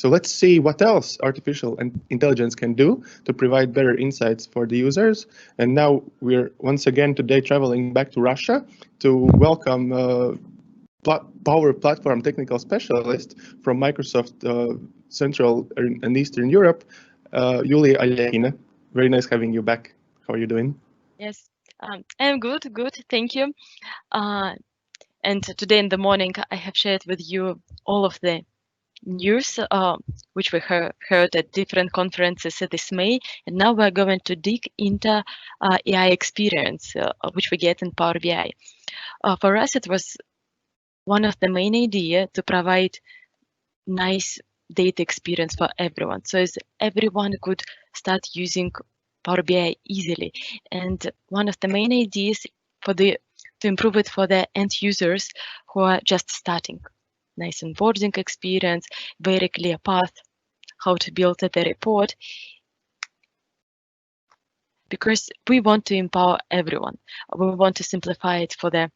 So let's see what else artificial intelligence can do to provide better insights for the users. And now we're once again today traveling back to Russia to welcome Power Platform Technical Specialist from Microsoft Central and Eastern Europe, Yulia Alekhina. Very nice having you back. How are you doing? Yes, I'm good, thank you. And today in the morning, I have shared with you all of the news which we heard at different conferences this May, and now we're going to dig into AI experience, which we get in Power BI. For us, it was one of the main idea to provide nice data experience for everyone, so as everyone could start using Power BI easily. And one of the main ideas to improve it for the end users who are just starting. Nice onboarding experience, very clear path, how to build the report. Because we want to empower everyone. We want to simplify it for the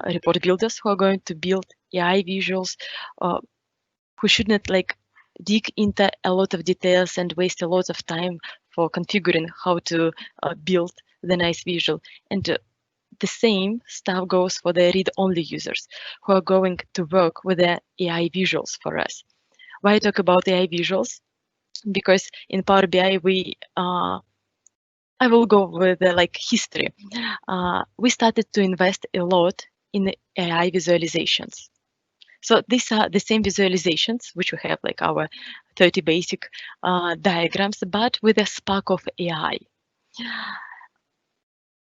report builders who are going to build AI visuals, who should not dig into a lot of details and waste a lot of time for configuring how to build the nice visual. And the same stuff goes for the read-only users who are going to work with the AI visuals for us. Why I talk about AI visuals? Because in Power BI, I will go with the history. We started to invest a lot in AI visualizations. So these are the same visualizations which we have, like our 30 basic diagrams, but with a spark of AI,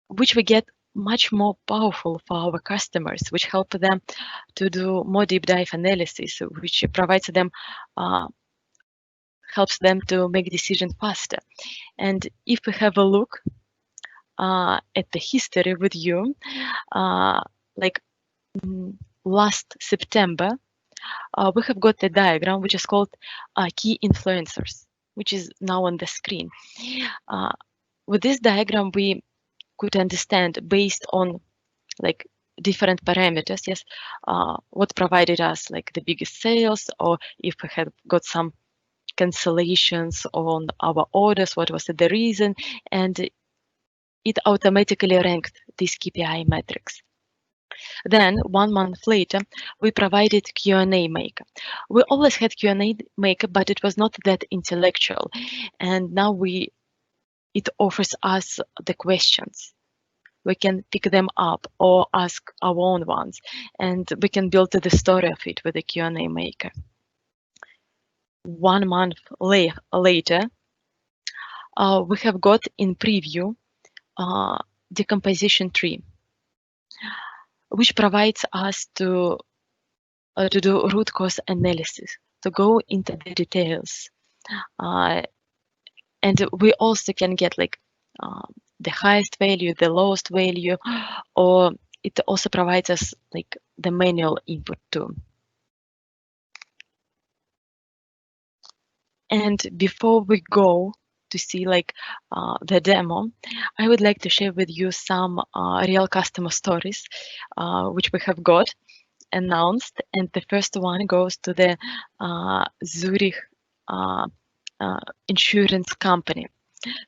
which we get much more powerful for our customers, which help them to do more deep dive analysis, which provides them, helps them to make decisions faster. And if we have a look at the history with you, last September, we have got a diagram which is called key influencers, which is now on the screen. With this diagram, we could understand based on different parameters, yes, what provided us the biggest sales, or if we had got some cancellations on our orders, what was the reason, and it automatically ranked these KPI metrics. Then 1 month later, we provided Q&A maker. We always had Q&A maker, but it was not that intellectual. And now it offers us the questions. We can pick them up or ask our own ones, and we can build the story of it with the Q&A maker. 1 month later, we have got in preview decomposition tree, which provides us to do root cause analysis, to go into the details. And we also can get the highest value, the lowest value, or it also provides us the manual input too. And before we go to see the demo, I would like to share with you some real customer stories which we have got announced. And the first one goes to the Zurich insurance company.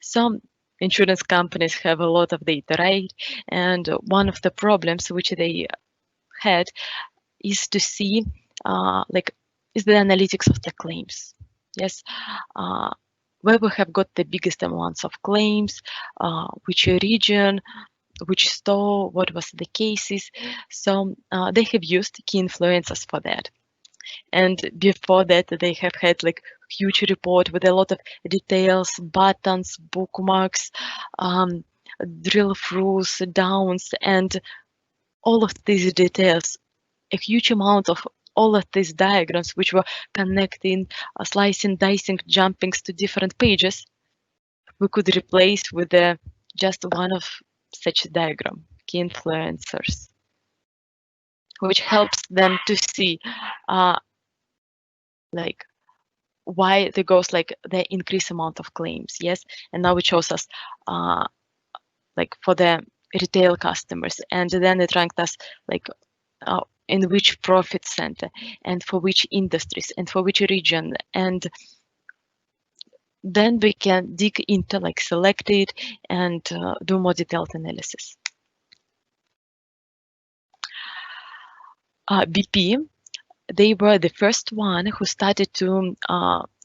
Some insurance companies have a lot of data, right? And one of the problems which they had is to see is the analytics of the claims. Yes, where we have got the biggest amounts of claims, which region, which store, what was the cases. So they have used key influencers for that. And before that, they have had huge report with a lot of details, buttons, bookmarks, drill throughs, downs, and all of these details, a huge amount of all of these diagrams which were connecting, slicing, dicing, jumping to different pages, we could replace with just one of such diagram, key influencers, which helps them to see why there goes the increased amount of claims. Yes, and now it shows us for the retail customers, and then it ranked us in which profit center, and for which industries, and for which region, and then we can dig into like select it and do more detailed analysis. BP, they were the first one who started to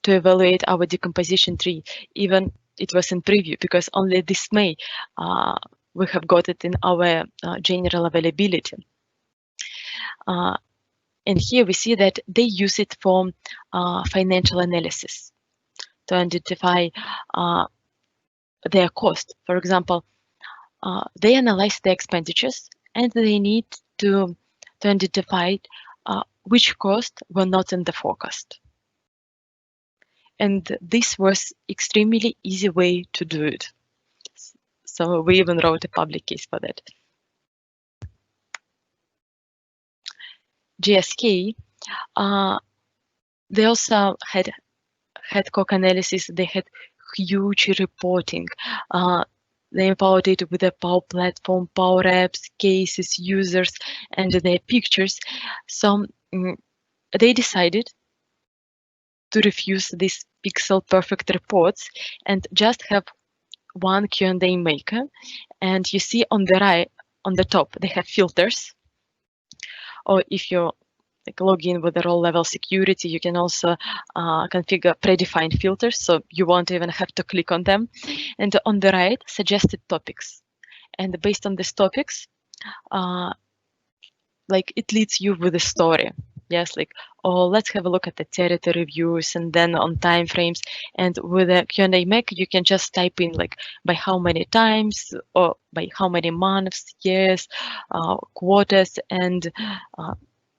evaluate our decomposition tree. Even it was in preview because only this May we have got it in our general availability. And here we see that they use it for financial analysis to identify their cost. For example, they analyze the expenditures and they need to identify which costs were not in the forecast. And this was extremely easy way to do it. So we even wrote a public case for that. GSK, they also had COC analysis. They had huge reporting. They empowered it with a Power Platform, Power Apps, cases, users, and their pictures. So they decided to refuse these pixel perfect reports and just have one Q&A maker. And you see on the right, on the top, they have filters. Or if you like log in with the role level security, you can also configure predefined filters, so you won't even have to click on them. And on the right, suggested topics. And based on these topics, like it leads you with a story. Yes, like, oh, let's have a look at the territory views and then on time frames. And with a Q&A maker, you can just type in like by how many times or by how many months, years, quarters, and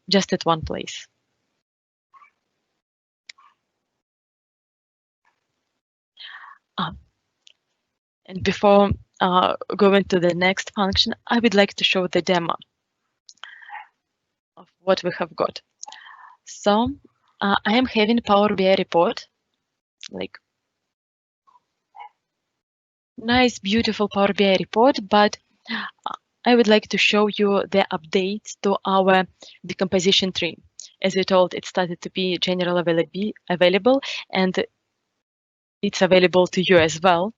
just at one place. And before going to the next function, I would like to show the demo of what we have got. So I am having Power BI report, like nice, beautiful Power BI report, but I would like to show you the updates to our decomposition tree. As we told, it started to be general available, and it's available to you as well.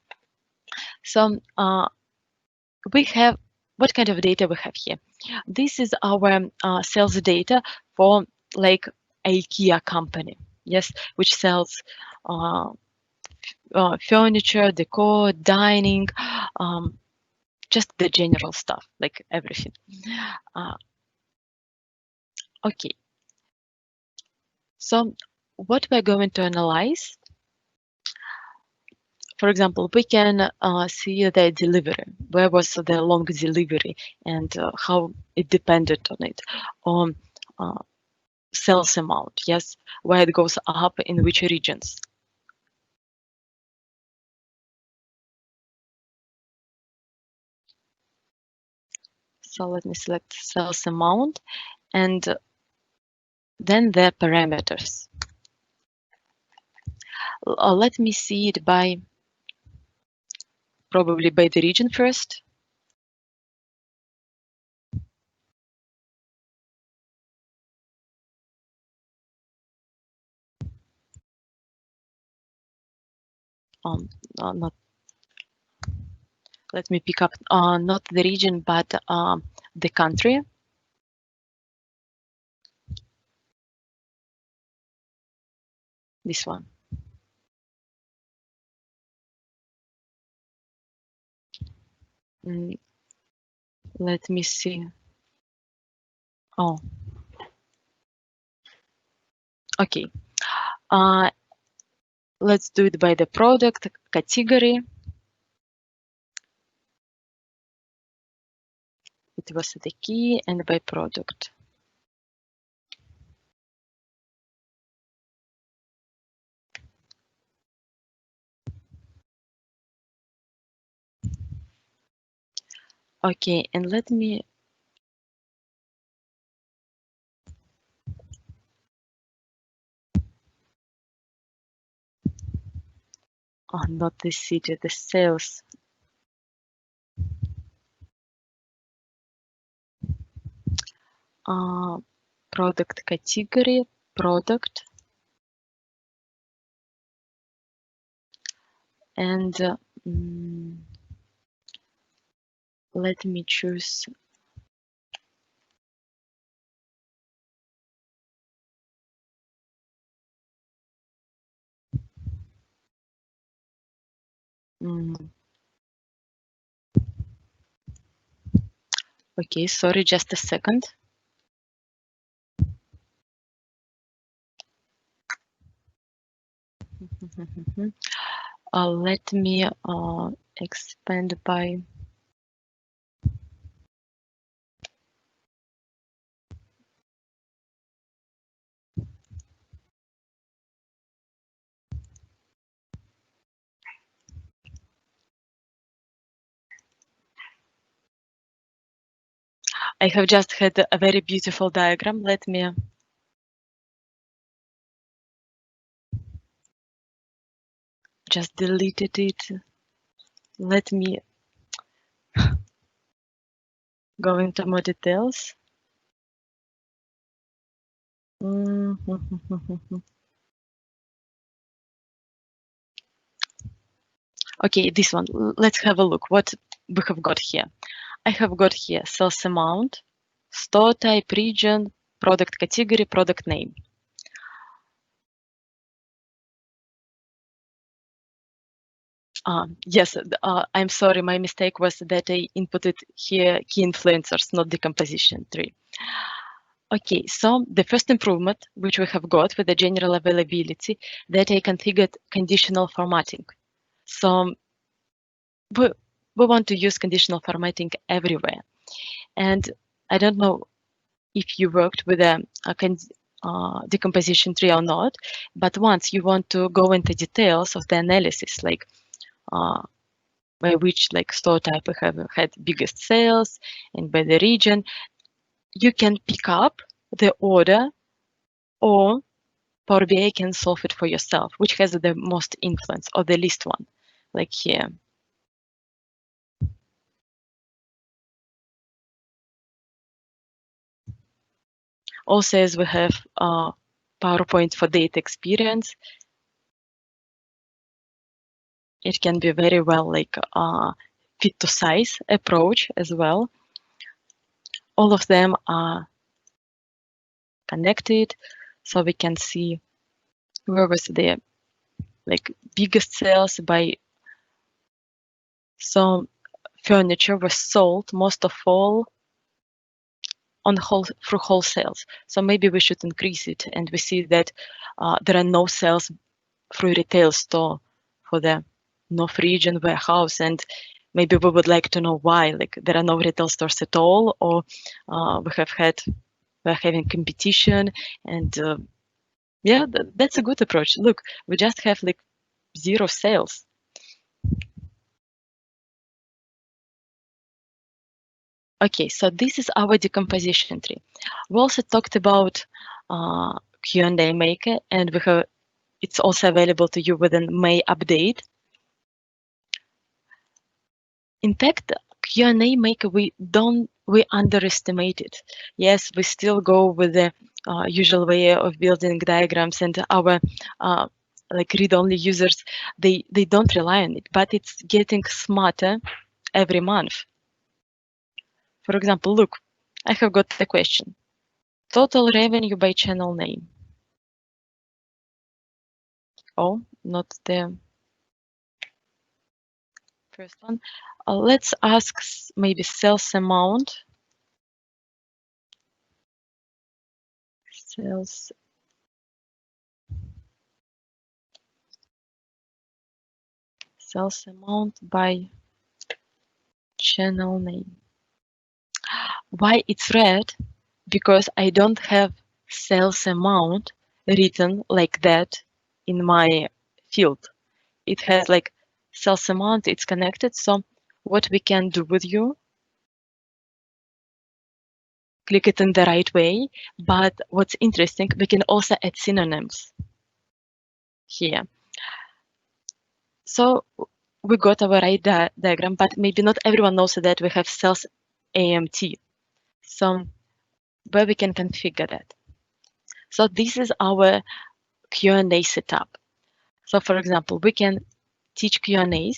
So we have, what kind of data we have here? This is our sales data for like IKEA company, yes, which sells furniture, decor, dining, just the general stuff, like everything. Okay. So what we're going to analyze, for example, we can see the delivery, where was the long delivery and how it depended on it, on sales amount, yes, where it goes up in which regions. So let me select sales amount and then the parameters. Let me see it by, probably by the region first. Not, let me pick up not the region, but the country. This one. Let me see. Oh, okay. Let's do it by the product category. It was the key, and by product. Okay, and let me. Oh, not the city, the sales. product category, product, and let me choose okay, sorry, just a second. Let me expand by I have just had a very beautiful diagram. Let me just deleted it. Let me go into more details. Okay, this one. Let's have a look what we have got here. I have got here sales amount, store type, region, product category, product name. Yes, I'm sorry, my mistake was that I inputted here key influencers, not decomposition tree. Okay, so the first improvement which we have got with the general availability, that I configured conditional formatting. So we want to use conditional formatting everywhere. And I don't know if you worked with a decomposition tree or not, but once you want to go into details of the analysis, like by which like store type we have had biggest sales and by the region, you can pick up the order or Power BI can solve it for yourself, which has the most influence or the least one, like here. Also, as we have PowerPoint for data experience, it can be very well like fit to size approach as well. All of them are connected, so we can see where was the like biggest sales by. So furniture was sold most of all on through wholesales. So maybe we should increase it, and we see that there are no sales through retail store for the North region warehouse, and maybe we would like to know why. Like there are no retail stores at all, or we're having competition, and yeah, that's a good approach. Look, we just have like 0 sales. Okay, so this is our decomposition tree. We also talked about Q&A maker, and we have it's also available to you within May update. In fact, Q&A maker we underestimate it. Yes, we still go with the usual way of building diagrams, and our like read-only users they don't rely on it, but it's getting smarter every month. For example, look, I have got the question. Total revenue by channel name. Oh, not the first one. Let's ask maybe sales amount. Sales amount by channel name. Why it's red? Because I don't have sales amount written like that in my field. It has like sales amount, it's connected. So what we can do with you, click it in the right way. But what's interesting, we can also add synonyms here. So we got our right diagram, but maybe not everyone knows that we have sales AMT. So where we can configure that. So this is our Q&A setup. So for example, we can teach Q&A,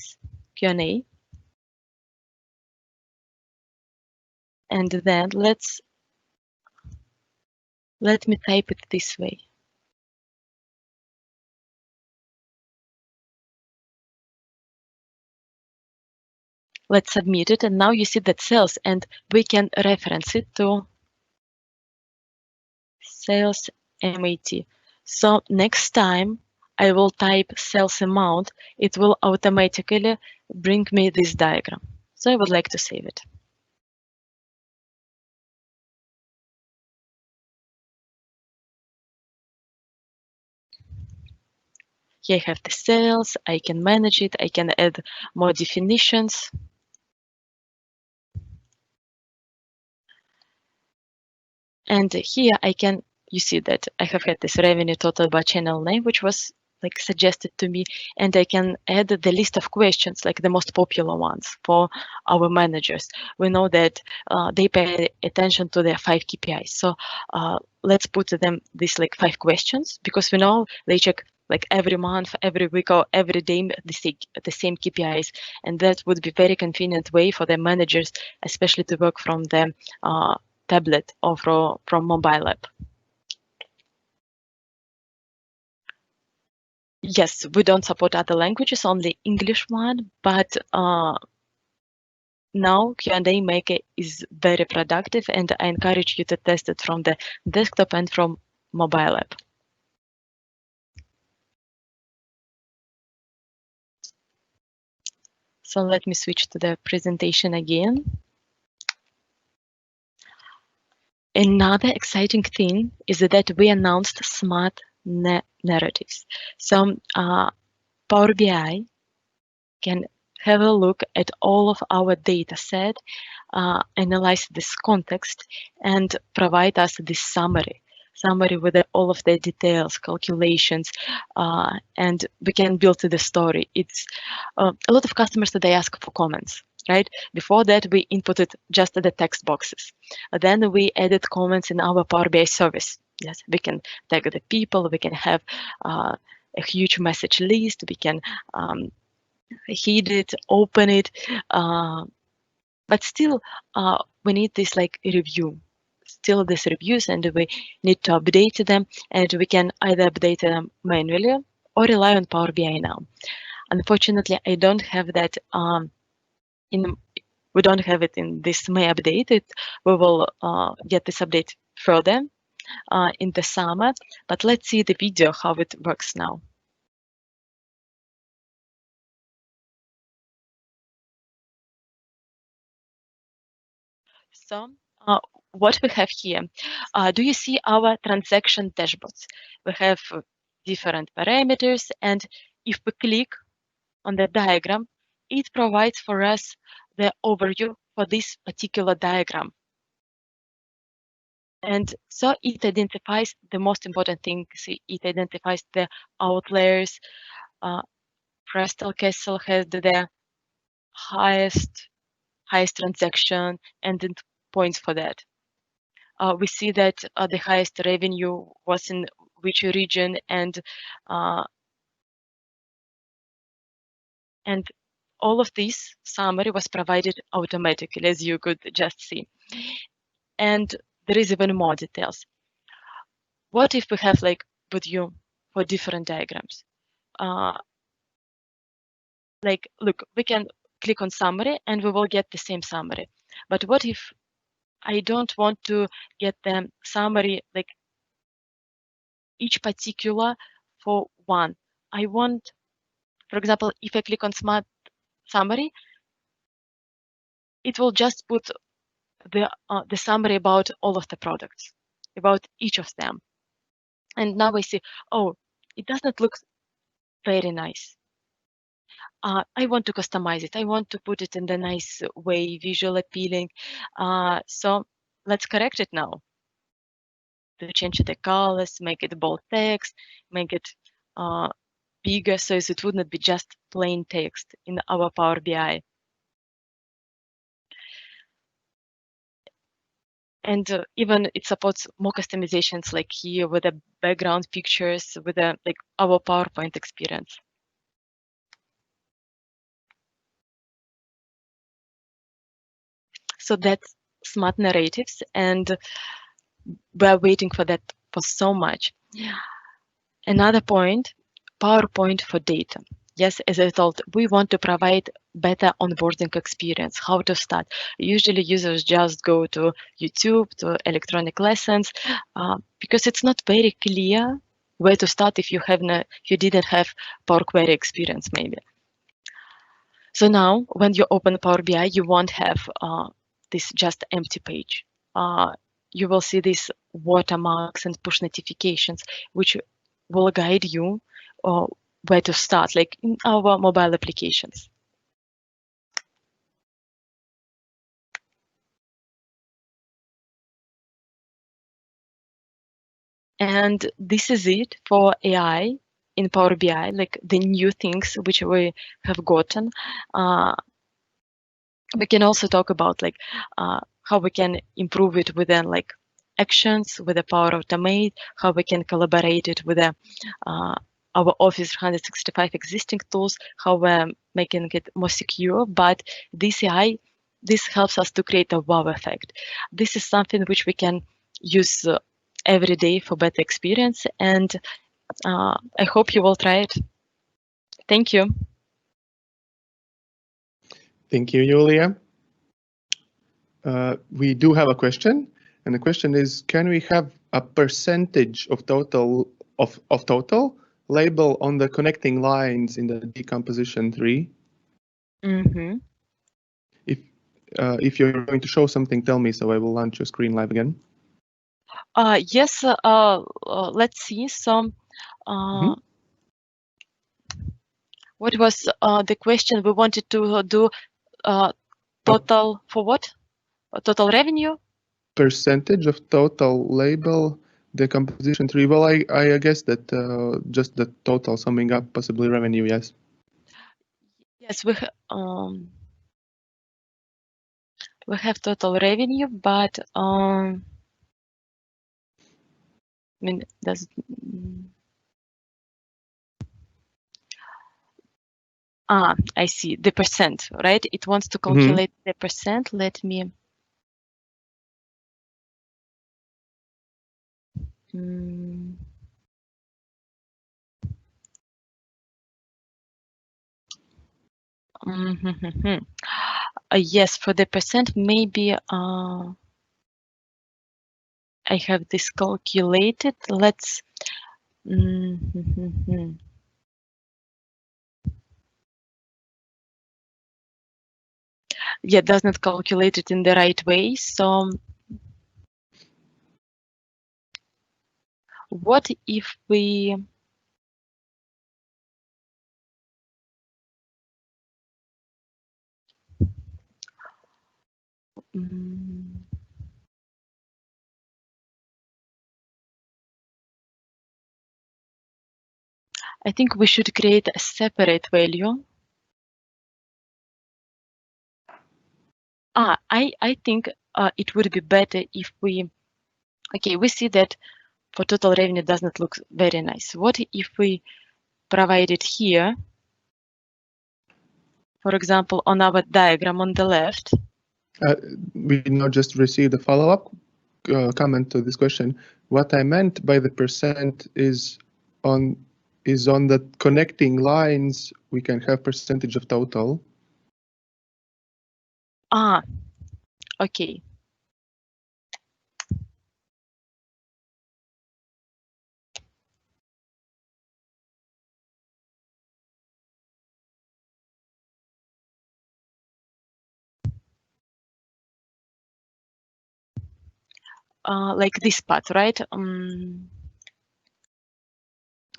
and then let me type it this way. Let's submit it, and now you see that sales, and we can reference it to sales MAT. So next time I will type sales amount, it will automatically bring me this diagram. So I would like to save it. Here I have the sales, I can manage it, I can add more definitions. And here you see that I have had this revenue total by channel name, which was like suggested to me, and I can add the list of questions, like the most popular ones for our managers. We know that they pay attention to their 5 KPIs. So let's put them these like 5 questions, because we know they check like every month, every week, or every day the same KPIs, and that would be very convenient way for the managers, especially to work from the tablet or from mobile app. Yes, we don't support other languages, only English one, but now Q&A Maker is very productive, and I encourage you to test it from the desktop and from mobile app. So let me switch to the presentation again. Another exciting thing is that we announced smart narratives. So Power BI can have a look at all of our data set, analyze this context, and provide us this summary with all of the details, calculations, and we can build the story. It's a lot of customers that they ask for comments, right? Before that, we inputted just the text boxes. Then we added comments in our Power BI service. Yes, we can tag the people, we can have a huge message list, we can hid it, open it, but still we need this like review, still these reviews, and we need to update them, and we can either update them manually or rely on Power BI now. Unfortunately, I don't have that we don't have it in this May update. We will get this update further in the summer, but let's see the video how it works now. So what we have here, do you see our transaction dashboards? We have different parameters, and if we click on the diagram, it provides for us the overview for this particular diagram. And so it identifies the most important things. It identifies the outliers. Crystal Castle has the highest transaction, and it points for that. We see that the highest revenue was in which region, and all of this summary was provided automatically, as you could just see. And there is even more details. What if we have like with you for different diagrams? Like, look, we can click on summary and we will get the same summary. But what if I don't want to get the summary like each particular for one? I want, for example, if I click on smart summary, it will just put the summary about all of the products, about each of them. And now I see, oh, it doesn't look very nice. I want to customize it. I want to put it in the nice way, visual appealing. So let's correct it now. To change the colors, make it bold text, make it bigger, so it would not be just plain text in our Power BI. And even it supports more customizations, like here with the background pictures, with the like our PowerPoint experience. So that's smart narratives, and we're waiting for that for so much. Another point, PowerPoint for data. Yes, as I told, we want to provide better onboarding experience, how to start. Usually users just go to YouTube, to electronic lessons, because it's not very clear where to start if you didn't have Power Query experience maybe. So now when you open Power BI, you won't have this just empty page. You will see these watermarks and push notifications, which will guide you where to start, like in our mobile applications. And this is it for AI in Power BI, like the new things which we have gotten. We can also talk about like how we can improve it within like actions with the Power Automate, how we can collaborate it with the, our Office 365 existing tools, how we're making it more secure. But this AI, this helps us to create a wow effect. This is something which we can use every day for better experience, and I hope you will try it. Thank you. Thank you, Yulia. We do have a question, and the question is: can we have a percentage of total label on the connecting lines in the decomposition tree? Mm-hmm. If you're going to show something, tell me, so I will launch your screen live again. Yes, let's see some. What was the question? We wanted to do total for what? Total revenue? Percentage of total label decomposition tree. Well, I guess that just the total summing up, possibly revenue. Yes. Yes, we have total revenue, but I mean, does I see the percent, right? It wants to calculate the percent. Let me. Yes, for the percent, maybe I have this calculated. Let's. Yeah, does not calculate it in the right way. So what if we I think we should create a separate value. I think it would be better if we, okay, we see that for total revenue does not look very nice. What if we provide it here? For example, on our diagram on the left. We now just received a follow-up comment to this question. What I meant by the percent is on the connecting lines, we can have percentage of total. Okay. Like this part, right?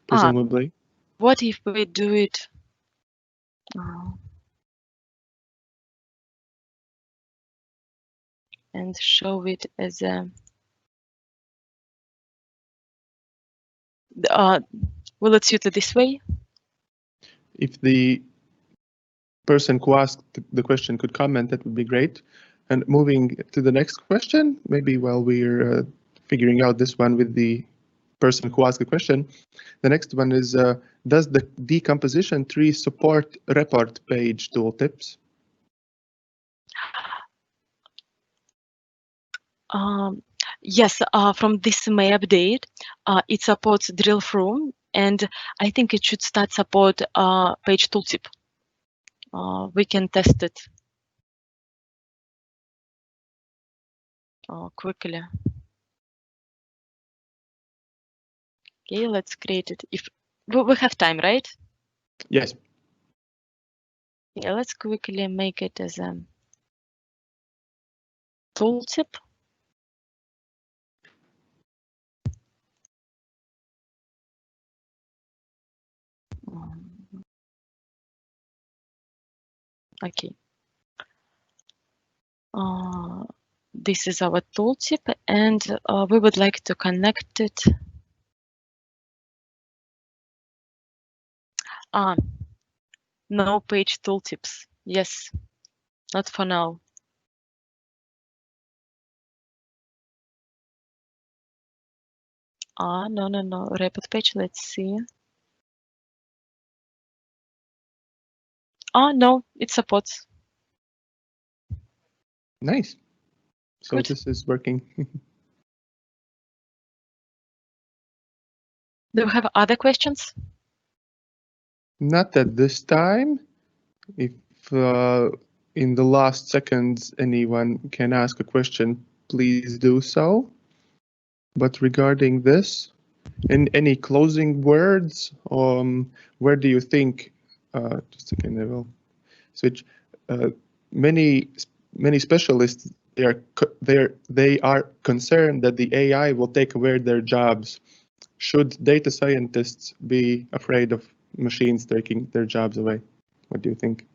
Presumably. What if we do it? And show it as a. Will it suit it this way? If the person who asked the question could comment, that would be great. And moving to the next question, maybe while we're figuring out this one with the person who asked the question, the next one is, does the decomposition tree support report page tooltips? Yes, from this May update, it supports drill through, and I think it should start support page tooltip. We can test it quickly. Okay, let's create it. If we have time, right? Yes. Yeah, let's quickly make it as a tooltip. Okay. This is our tooltip, and we would like to connect it. No page tooltips. Yes, not for now. No. Report page, let's see. No, it supports. Nice. So Good. this is working. Do you have other questions? Not at this time. If in the last seconds anyone can ask a question, please do so. But regarding this, any closing words? Where do you think? Just a second, I will switch. Many specialists they are concerned that the AI will take away their jobs. Should data scientists be afraid of machines taking their jobs away? What do you think?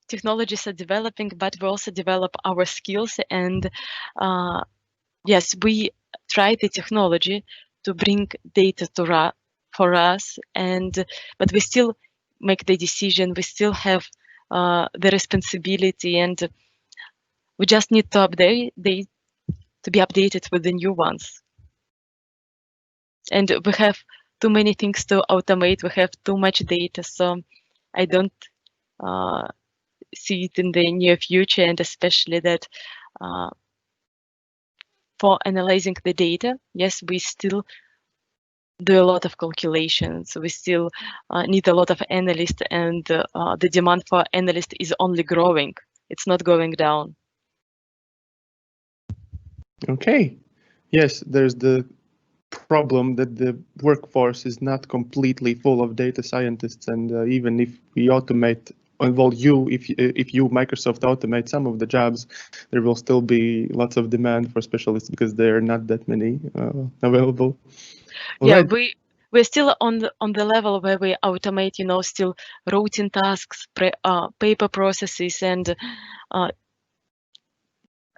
Technologies are developing, but we also develop our skills. And yes, we try the technology to bring data for us, but we still make the decision. We still have the responsibility, and we just need to to be updated with the new ones. And we have too many things to automate. We have too much data, so I don't see it in the near future, and especially that for analyzing the data, yes, we still do a lot of calculations. We still need a lot of analysts, and the demand for analysts is only growing. It's not going down. Okay. Yes, there's the problem that the workforce is not completely full of data scientists, and even if we automate, well, if you Microsoft automate some of the jobs, there will still be lots of demand for specialists because there are not that many available. All Yeah, right. we're still on the level where we automate, still routine tasks, paper processes, and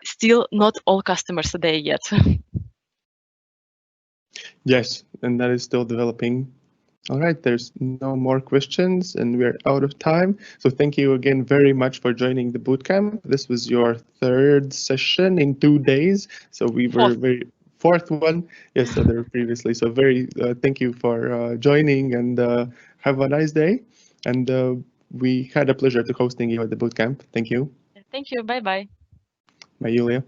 still not all customers are there yet. Yes, and that is still developing. All right, there's no more questions and we're out of time. So thank you again very much for joining the bootcamp. This was your third session in 2 days. So we were fourth one. Yes, so there were previously. So thank you for joining, and have a nice day. And we had a pleasure to hosting you at the bootcamp. Thank you. Thank you. Bye-bye. Bye, Yulia.